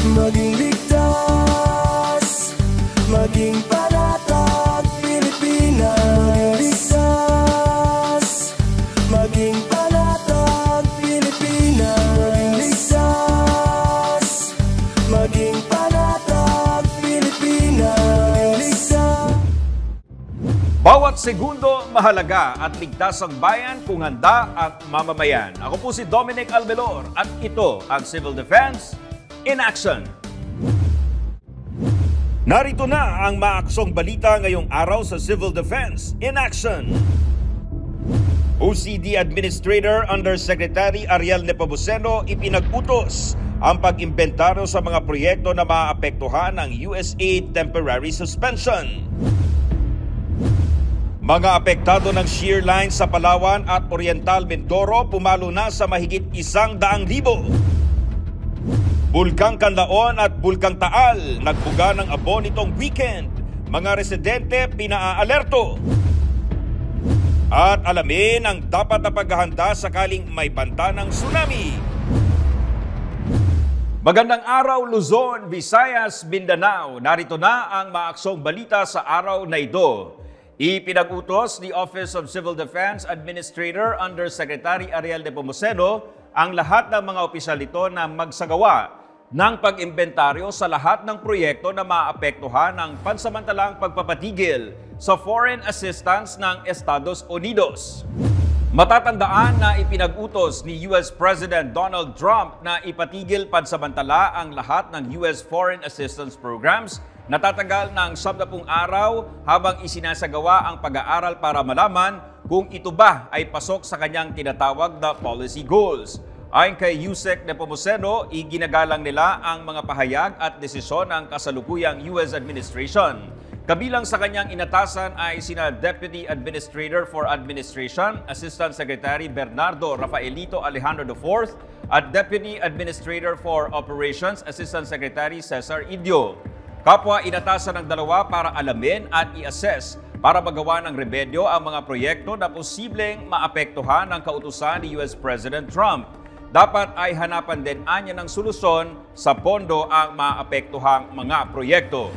Maging ligtas, maging panatag Pilipinas. Maging panatag Pilipinas. Maging panatag Pilipinas. Bawat segundo mahalaga at ligtas ang bayan kung handa at mamamayan. Ako po si Dominic Albelor at ito ang Civil Defense in Action. Narito na ang maaksong balita ngayong araw sa Civil Defense in Action. OCD Administrator Undersecretary Ariel Nepomuceno ipinag-utos ang pag-imbentaryo sa mga proyekto na maaapektuhan ng USAID Temporary Suspension. Mga apektado ng shear line sa Palawan at Oriental Mindoro pumalo na sa mahigit 100,000. Bulkang Kanlaon at Bulkang Taal nagbuga ng abo nitong weekend. Mga residente pinaalerto. At alamin ang dapat na paghahanda sakaling may banta ng tsunami. Magandang araw Luzon, Visayas, Mindanao. Narito na ang maaksong balita sa araw na ito. Ipinag-utos ni Office of Civil Defense Administrator Undersecretary Ariel Nepomuceno ang lahat ng mga opisyal nito na magsagawa ng pag-imbentaryo sa lahat ng proyekto na maapektuhan ng pansamantalang pagpapatigil sa foreign assistance ng Estados Unidos. Matatandaan na ipinag-utos ni US President Donald Trump na ipatigil pansamantala ang lahat ng US foreign assistance programs na tatagal ng 10 araw habang isinasagawa ang pag-aaral para malaman kung ito ba ay pasok sa kanyang tinatawag na policy goals. Ayon kay Yusek Nepomuceno, iginagalang nila ang mga pahayag at desisyon ng kasalukuyang US administration. Kabilang sa kanyang inatasan ay sina Deputy Administrator for Administration, Assistant Secretary Bernardo Rafaelito Alejandro IV at Deputy Administrator for Operations, Assistant Secretary Cesar Idio. Kapwa inatasan ng dalawa para alamin at i-assess para magawa ng remedyo ang mga proyekto na posibleng maapektuhan ng kautusan ni US President Trump. Dapat ay hanapan din anya ng solusyon sa pondo ang maapektuhang mga proyekto.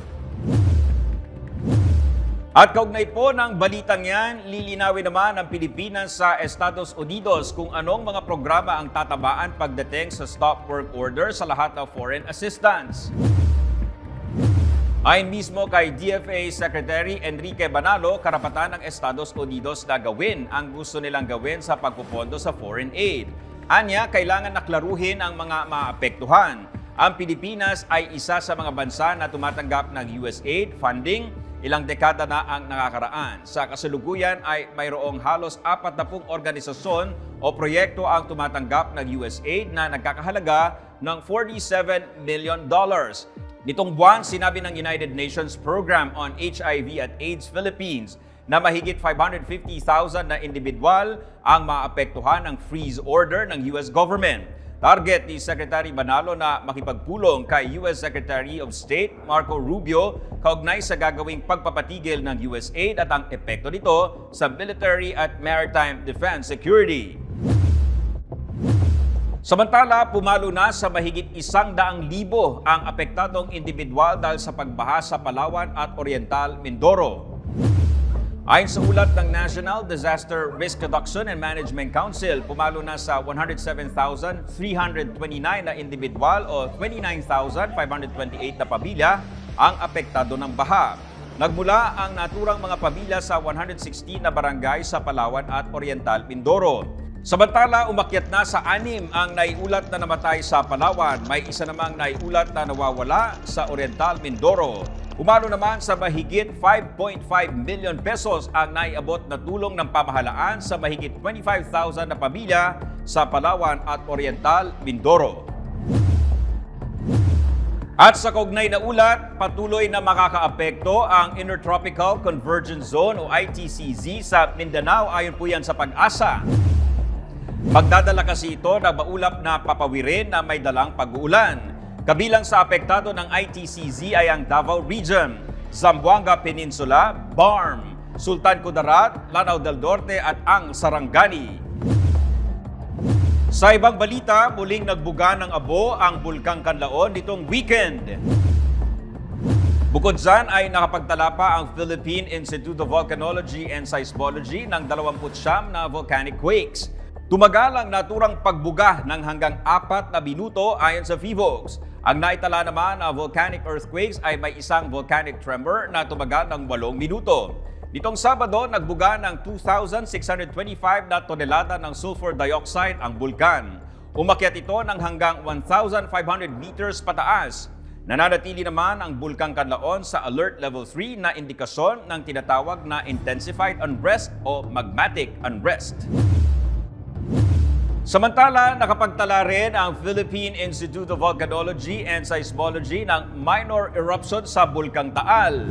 At kaugnay po ng balitang yan, lilinawin naman ng Pilipinas sa Estados Unidos kung anong mga programa ang tatabaan pagdating sa stop work order sa lahat ng foreign assistance. Ayon mismo kay DFA Secretary Enrique Banalo, karapatan ng Estados Unidos na gawin ang gusto nilang gawin sa pagpupondo sa foreign aid. Anya, kailangan naklaruhin ang mga maapektuhan. Ang Pilipinas ay isa sa mga bansa na tumatanggap ng USAID funding. Ilang dekada na ang nakakaraan. Sa kasalukuyan ay mayroong halos 40 organisasyon o proyekto ang tumatanggap ng USAID na nagkakahalaga ng $47 million. Nitong buwan, sinabi ng United Nations Program on HIV at AIDS Philippines na mahigit 550,000 na individual ang maapektuhan ng freeze order ng US government. Target ni Secretary Banalo na makipagpulong kay US Secretary of State Marco Rubio kaugnay sa gagawing pagpapatigil ng USAID at ang epekto nito sa military at maritime defense security. Samantala, pumalo na sa mahigit 100,000 ang apektadong individual dahil sa pagbaha sa Palawan at Oriental Mindoro. Ayon sa ulat ng National Disaster Risk Reduction and Management Council, pumalo na sa 107,329 na individual o 29,528 na pamilya ang apektado ng baha. Nagmula ang naturang mga pamilya sa 116 na barangay sa Palawan at Oriental Mindoro. Samantala, umakyat na sa 6 ang naiulat na namatay sa Palawan. May isa namang naiulat na nawawala sa Oriental Mindoro. Umano naman sa mahigit 5.5 million pesos ang naiabot na tulong ng pamahalaan sa mahigit 25,000 na pamilya sa Palawan at Oriental Mindoro. At sa kaugnay na ulat, patuloy na makakaapekto ang Intertropical Convergence Zone o ITCZ sa Mindanao ayon po yan sa Pag-asa. Magdadala kasi ito na maulap na papawirin na may dalang pag-uulan. Kabilang sa apektado ng ITCZ ay ang Davao Region, Zamboanga Peninsula, Barm, Sultan Kudarat, Lanao del Norte at ang Sarangani. Sa ibang balita, muling nagbuga ng abo ang Bulkang Kanlaon nitong weekend. Bukod dyan ay nakapagtala pa ang Philippine Institute of Volcanology and Seismology ng 29 na volcanic quakes. Tumagal ang naturang pagbuga ng hanggang 4 na minuto ayon sa PHIVOLCS. Ang naitala naman na volcanic earthquakes ay may isang volcanic tremor na tumagal ng 8 minuto. Nitong Sabado, nagbuga ng 2,625 na tonelada ng sulfur dioxide ang bulkan. Umakyat ito ng hanggang 1,500 meters pataas. Nananatili naman ang Bulkang Kanlaon sa Alert Level 3 na indikasyon ng tinatawag na Intensified Unrest o Magmatic Unrest. Samantala, nakapagtala rin ang Philippine Institute of Volcanology and Seismology ng minor eruption sa Bulkang Taal.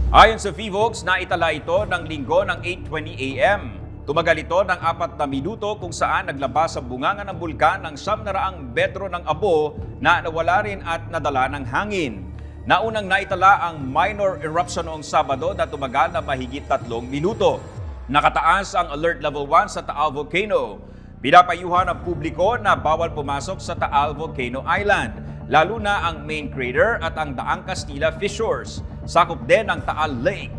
Ayon sa PHIVOLCS, naitala ito ng linggo ng 8:20 AM. Tumagal ito ng 4 na minuto kung saan naglabas sa bunganga ng bulkan ng 700 metro ng abo na nawala rin at nadala ng hangin. Naunang naitala ang minor eruption noong Sabado na tumagal na mahigit 3 minuto. Nakataas ang Alert Level 1 sa Taal Volcano. Pinapayuhan ng publiko na bawal pumasok sa Taal Volcano Island, lalo na ang main crater at ang Daang Castilla Fissures. Sakop din ang Taal Lake.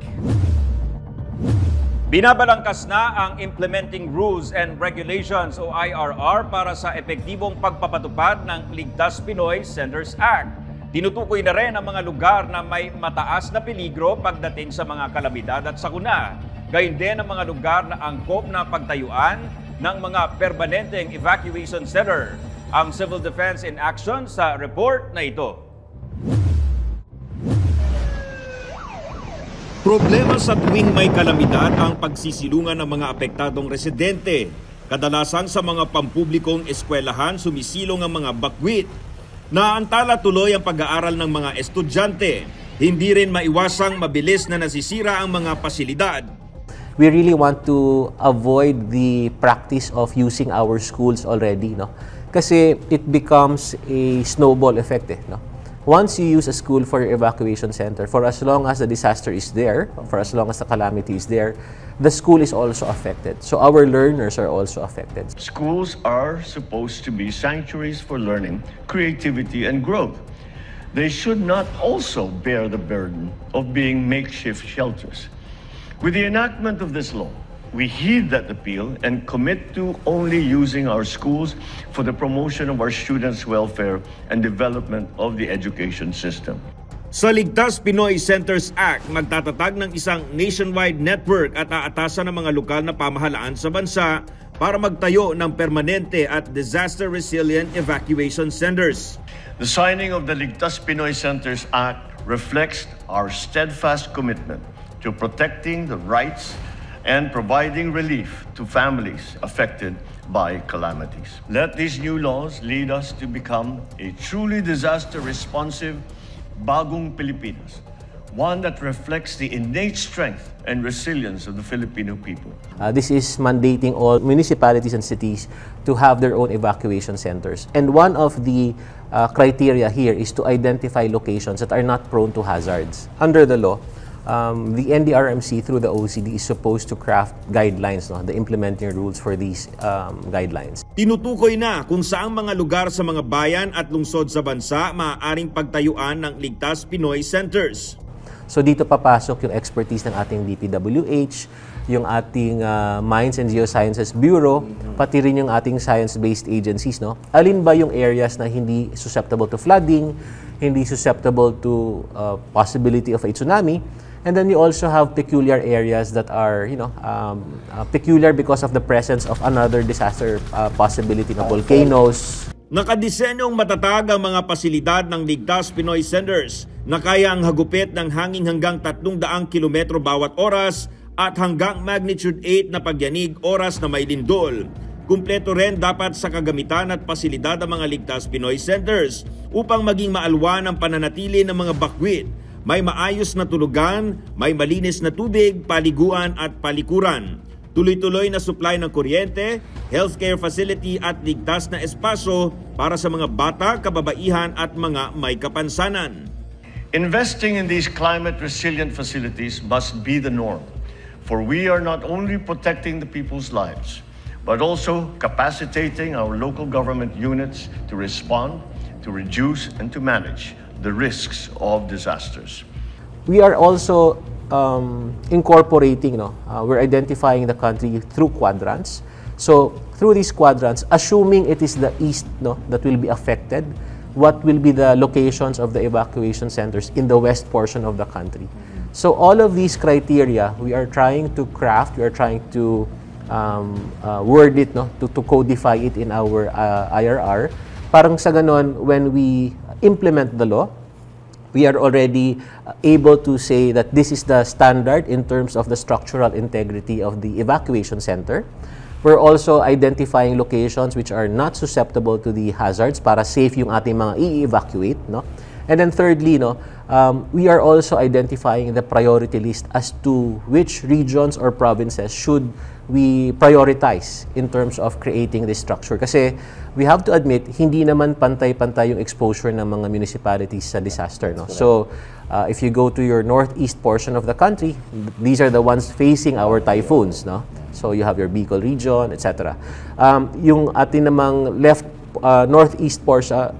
Binabalangkas na ang Implementing Rules and Regulations o IRR para sa epektibong pagpapatupad ng Ligtas Pinoy Centers Act. Tinutukoy na rin ang mga lugar na may mataas na peligro pagdating sa mga kalamidad at sakuna. Gayon din ang mga lugar na angkop na pagtayuan ng mga permanenteng evacuation center. Ang Civil Defense in Action sa report na ito. Problema sa tuwing may kalamidad ang pagsisilungan ng mga apektadong residente. Kadalasan sa mga pampublikong eskwelahan sumisilong ang mga bakwit. Naantala tuloy ang pag-aaral ng mga estudyante. Hindi rin maiwasang mabilis na nasisira ang mga pasilidad. We really want to avoid the practice of using our schools already, no? Kasi it becomes a snowball effect, no? Once you use a school for your evacuation center, for as long as the disaster is there, for as long as the calamity is there, the school is also affected. So our learners are also affected. Schools are supposed to be sanctuaries for learning, creativity, and growth. They should not also bear the burden of being makeshift shelters. With the enactment of this law, we heed that appeal and commit to only using our schools for the promotion of our students' welfare and development of the education system. Sa Ligtas Pinoy Centers Act, magtatatag ng isang nationwide network at aatasan ng mga lokal na pamahalaan sa bansa para magtayo ng permanente at disaster-resilient evacuation centers. The signing of the Ligtas Pinoy Centers Act reflects our steadfast commitment to protecting the rights and providing relief to families affected by calamities. Let these new laws lead us to become a truly disaster-responsive Bagong Pilipinas, one that reflects the innate strength and resilience of the Filipino people. This is mandating all municipalities and cities to have their own evacuation centers. And one of the criteria here is to identify locations that are not prone to hazards. Under the law, the NDRMC through the OECD is supposed to craft guidelines, the implementing rules for these guidelines. Tinutukoy na kung saang mga lugar sa mga bayan at lungsod sa bansa maaaring pagtayuan ng Ligtas Pinoy Centers. So dito papasok yung expertise ng ating DPWH, yung ating Mines and Geosciences Bureau, pati rin yung ating science-based agencies. Alin ba yung areas na hindi susceptible to flooding, hindi susceptible to possibility of a tsunami? And then you also have peculiar areas that are, peculiar because of the presence of another disaster possibility na volcanoes. Nakadisenyong matatag ang mga pasilidad ng Ligtas Pinoy Centers na kaya ang hagupit ng hangin hanggang 300 kilometro bawat oras at hanggang magnitude 8 na pagyanig oras na may lindol. Kumpleto rin dapat sa kagamitan at pasilidad ang mga Ligtas Pinoy Centers upang maging maalwan ang pananatili ng mga bakwit. May maayos na tulugan, may malinis na tubig, paliguan at palikuran. Tuloy-tuloy na supply ng kuryente, healthcare facility at ligtas na espasyo para sa mga bata, kababaihan at mga may kapansanan. Investing in these climate-resilient facilities must be the norm, for we are not only protecting the people's lives, but also capacitating our local government units to respond, to reduce, and to manage the risks of disasters. We are also incorporating, we're identifying the country through quadrants. So through these quadrants, assuming it is the east that will be affected, what will be the locations of the evacuation centers in the west portion of the country. So all of these criteria, we are trying to craft, we are trying to word it, to codify it in our IRR. Parang sa ganon, when we implement the law, we are already able to say that this is the standard in terms of the structural integrity of the evacuation center. We're also identifying locations which are not susceptible to the hazards para safe yung ating mga i-evacuate, And then thirdly, we are also identifying the priority list as to which regions or provinces should we prioritize in terms of creating this structure. Kasi we have to admit, hindi naman pantay-pantay yung exposure ng mga municipalities sa disaster. So if you go to your northeast portion of the country, these are the ones facing our typhoons. So you have your Bicol region, etc. Yung atin namang northwest portion,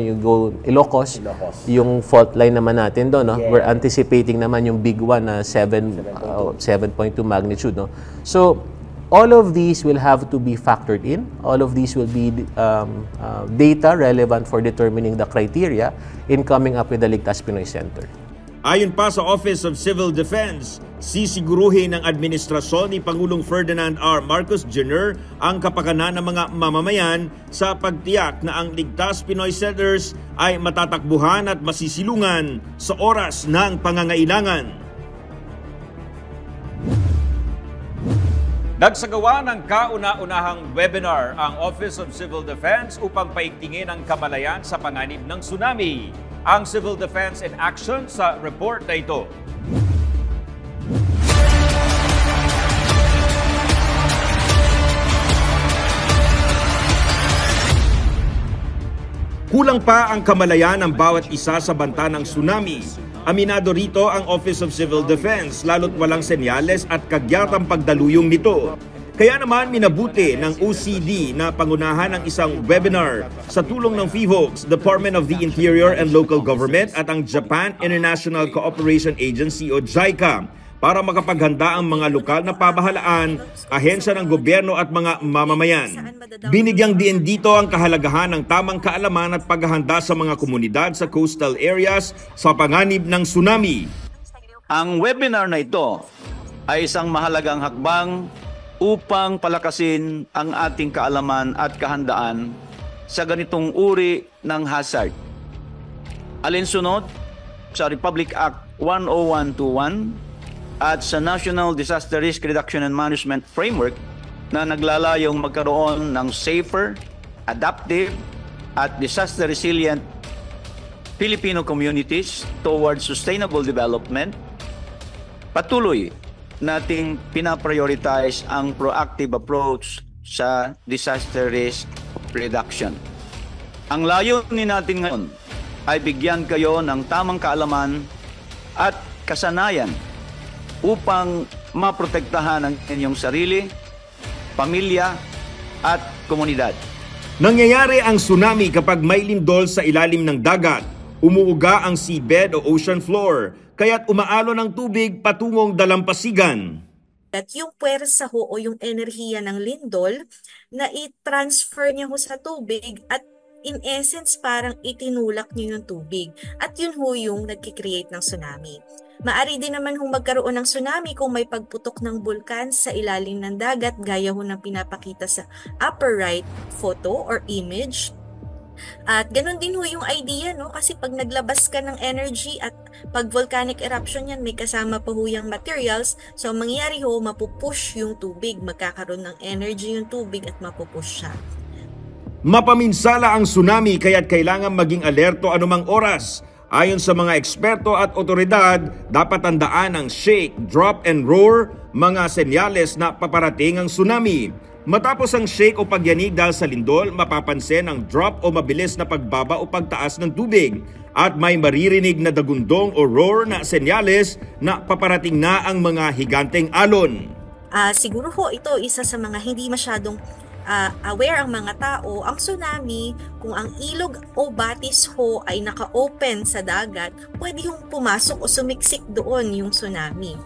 you go Ilocos, yung fault line naman natin doon, we're anticipating naman yung big one na 7.2 magnitude, So all of these will have to be factored in. All of these will be data relevant for determining the criteria in coming up with the Ligtas Pinoy Center. Ayon pa sa Office of Civil Defense, sisiguruhin ng administrasyon ni Pangulong Ferdinand R. Marcos Jr. ang kapakanan ng mga mamamayan sa pagtiyak na ang Ligtas Pinoy Centers ay matatakbuhan at masisilungan sa oras ng pangangailangan. Nagsagawa ng kauna-unahang webinar ang Office of Civil Defense upang paigtingin ang kamalayan sa panganib ng tsunami. Ang Civil Defense in Action sa report na ito. Kulang pa ang kamalayan ng bawat isa sa banta ng tsunami. Aminado rito ang Office of Civil Defense lalo't walang senyales at kagyatang pagdaluyong nito. Kaya naman minabuti ng OCD na pangunahan ng isang webinar sa tulong ng PHIVOLCS, Department of the Interior and Local Government at ang Japan International Cooperation Agency o JICA para makapaghanda ang mga lokal na pamahalaan, ahensya ng gobyerno at mga mamamayan. Binigyang diin dito ang kahalagahan ng tamang kaalaman at paghahanda sa mga komunidad sa coastal areas sa panganib ng tsunami. Ang webinar na ito ay isang mahalagang hakbang upang palakasin ang ating kaalaman at kahandaan sa ganitong uri ng hazard. Alinsunod sa Republic Act 10121 at sa National Disaster Risk Reduction and Management Framework na naglalayong magkaroon ng safer, adaptive at disaster resilient Filipino communities towards sustainable development, patuloy nating pinaprioritize ang proactive approach sa disaster risk reduction. Ang layunin natin ngayon ay bigyan kayo ng tamang kaalaman at kasanayan upang maprotektahan ang inyong sarili, pamilya at komunidad. Nangyayari ang tsunami kapag may lindol sa ilalim ng dagat. Umuuga ang seabed o ocean floor, kaya't umaalo ng tubig patungong dalampasigan. At yung puwersa ho o yung enerhiya ng lindol na i-transfer niya ho sa tubig at in essence parang itinulak niyo yung tubig. At yun ho yung nagkikreate ng tsunami. Maari din naman hong magkaroon ng tsunami kung may pagputok ng bulkan sa ilalim ng dagat gaya ho ng pinapakita sa upper right photo or image. At ganun din ho yung idea, kasi pag naglabas ka ng energy at pag volcanic eruption yan, may kasama pa ho yung materials. So mangyayari ho, mapupush yung tubig, magkakaroon ng energy yung tubig at mapupush siya. Mapaminsala ang tsunami kaya't kailangan maging alerto anumang oras. Ayon sa mga eksperto at otoridad, dapat tandaan ang shake, drop and roar, mga senyales na paparating ang tsunami. Matapos ang shake o pagyanig dahil sa lindol, mapapansin ang drop o mabilis na pagbaba o pagtaas ng tubig. At may maririnig na dagundong o roar na senyales na paparating na ang mga higanteng alon. Siguro ho ito isa sa mga hindi masyadong aware ang mga tao. Ang tsunami, kung ang ilog o batis ho ay naka-open sa dagat, pwede hong pumasok o sumiksik doon yung tsunami.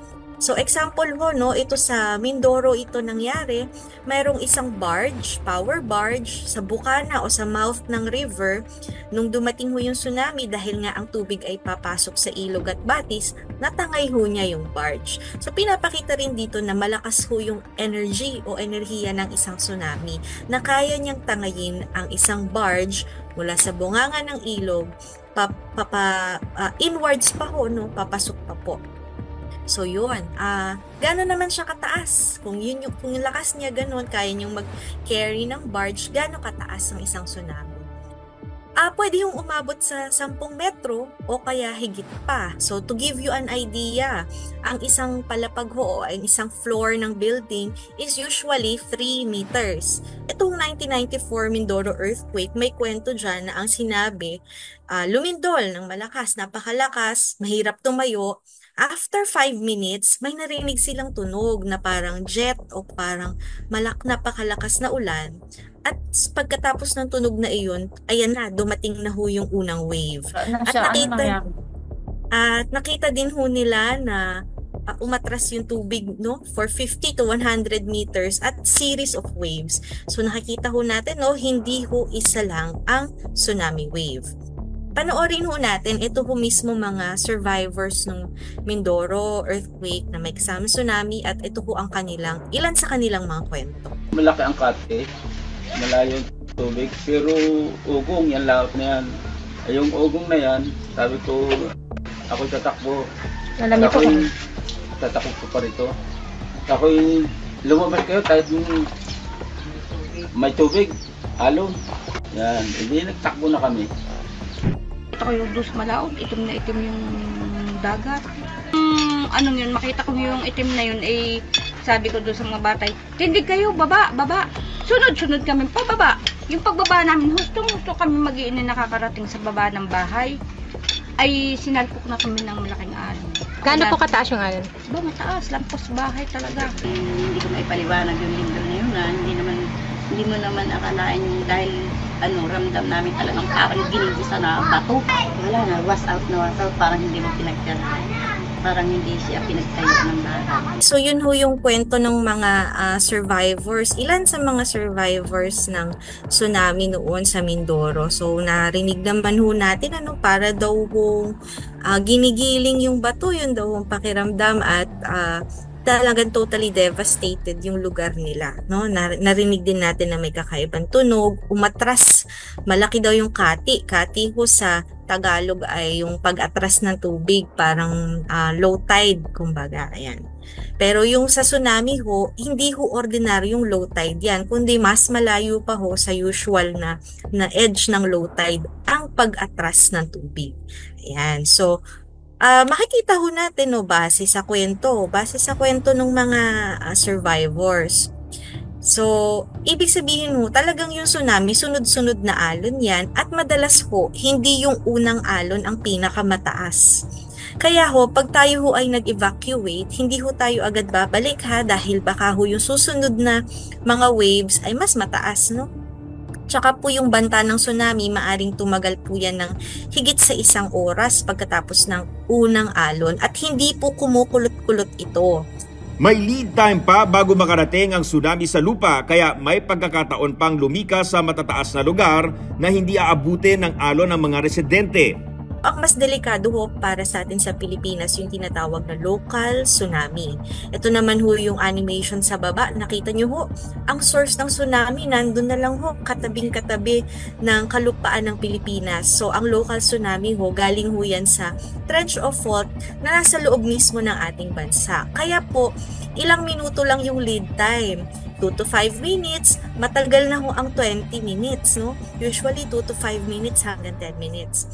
So example ho, no, ito sa Mindoro ito nangyari, mayroong isang barge, power barge, sa bukana o sa mouth ng river. Nung dumating ho yung tsunami, dahil nga ang tubig ay papasok sa ilog at batis, natangay ho niya yung barge. So pinapakita rin dito na malakas ho yung energy o enerhiya ng isang tsunami, na kaya niyang tangayin ang isang barge mula sa bunganga ng ilog, inwards pa ho, no, papasok pa po. So yun, gano'n naman siya kataas? Kung yung lakas niya gano'n, kaya niyong mag-carry ng barge, gano'n kataas ang isang tsunami? Pwede yung umabot sa 10 metro o kaya higit pa. So to give you an idea, ang isang palapag ho o ang isang floor ng building is usually 3 meters. Itong 1994 Mindoro earthquake, may kwento dyan na ang sinabi, lumindol ng malakas, napakalakas, mahirap tumayo. After 5 minutes, may narinig silang tunog na parang jet o parang napakalakas na ulan. At pagkatapos ng tunog na iyon, ayan na, dumating na ho yung unang wave. At nakita din ho nila na umatras yung tubig, no, for 50 to 100 meters at series of waves. So nakikita ho natin, no, hindi ho isa lang ang tsunami wave. Panoorin ho natin, ito po mismo mga survivors ng Mindoro earthquake na may kasamang tsunami, at ito po ang ilan sa kanilang mga kwento. Malaki ang kate, malayo yung tubig, pero ugong yan, lahat na yan. Ay, yung ugong na yan, sabi ko, ako'y tatakbo. Alam niyo po kung tatakbo ko pa rito. Ako'y lumabas kayo kahit may tubig, alon. Yan, hindi nagtakbo na kami. ito ko yung dus malaog, itim na itim yung dagat. Anong yun, makita ko yung itim na yun, sabi ko doon sa mga batay, tindig kayo, baba. Sunod-sunod kami pababa. Yung pagbaba namin, husto kami mag-iinay nakakarating sa baba ng bahay, ay sinalpok na kami ng malaking alon. Gaano po kataas yung alon? Ba, mataas, lampas bahay talaga. Hindi ko maipaliwanag yung lindol na yun, hindi mo naman akalain yung dahil ramdam namin talagang parang ginigisa na bato. Wala na, was out, parang hindi mo parang hindi siya pinagtayo ng bahay. So yun ho yung kwento ng mga survivors. Ilan sa mga survivors ng tsunami noon sa Mindoro. So narinig naman ho natin para daw ho ginigiling yung bato, yun daw ang pakiramdam, at talagang totally devastated yung lugar nila, no? Narinig din natin na may kakaibang tunog, umatras, malaki daw yung kati ho sa Tagalog ay yung pag-atras ng tubig, parang low tide, kumbaga, ayan. Pero yung sa tsunami ho, hindi ho ordinaryong low tide yan, kundi mas malayo pa ho sa usual na edge ng low tide ang pag-atras ng tubig. Ayan, so makikita ho natin base sa kwento ng mga survivors. So, ibig sabihin ho, talagang yung tsunami, sunod-sunod na alon yan, at madalas ho, hindi yung unang alon ang pinakamataas. Kaya ho, pag tayo ho ay nag-evacuate, hindi ho tayo agad babalik dahil baka ho yung susunod na mga waves ay mas mataas, no? Tsaka po yung banta ng tsunami, maaring tumagal po yan ng higit sa 1 oras pagkatapos ng unang alon, at hindi po kumukulot-kulot ito. May lead time pa bago makarating ang tsunami sa lupa, kaya may pagkakataon pang lumikas sa matataas na lugar na hindi aabutin ng alon ng mga residente. Ang mas delikado ho para sa atin sa Pilipinas yung tinatawag na local tsunami. Ito naman ho yung animation sa baba. Nakita nyo ho, ang source ng tsunami nandun na lang ho, katabing-katabi ng kalupaan ng Pilipinas. So ang local tsunami ho, galing ho yan sa trench of fault na nasa loob mismo ng ating bansa. Kaya po, ilang minuto lang yung lead time. 2 to 5 minutes, matagal na ho ang 20 minutes, no? Usually 2 to 5 minutes hanggang 10 minutes.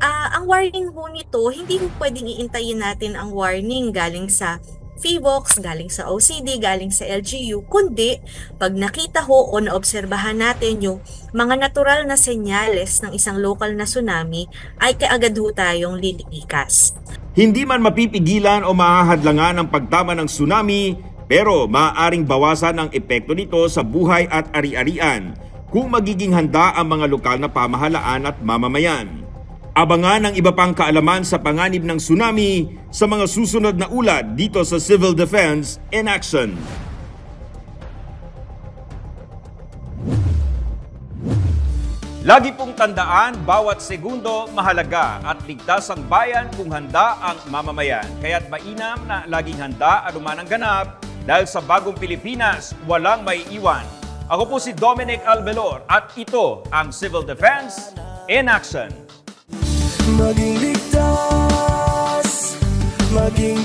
Ang warning ho nito, hindi ho pwedeng iintayin natin ang warning galing sa PHIVOLCS, galing sa OCD, galing sa LGU, kundi pag nakita ho o naobserbahan natin yung mga natural na senyales ng isang local na tsunami, ay kaagad ho tayong lilikas. Hindi man mapipigilan o mahahadlangan ang pagtama ng tsunami, Pero maaaring bawasan ang epekto nito sa buhay at ari-arian kung magiging handa ang mga lokal na pamahalaan at mamamayan. Abangan ang iba pang kaalaman sa panganib ng tsunami sa mga susunod na ulat dito sa Civil Defense in Action. Lagi pong tandaan, bawat segundo mahalaga at ligtas ang bayan kung handa ang mamamayan. Kaya't mainam na laging handa anuman ang ganap dahil sa bagong Pilipinas, walang maiiwan. Ako po si Dominic Albelor at ito ang Civil Defense in Action. Maging ligtas, maging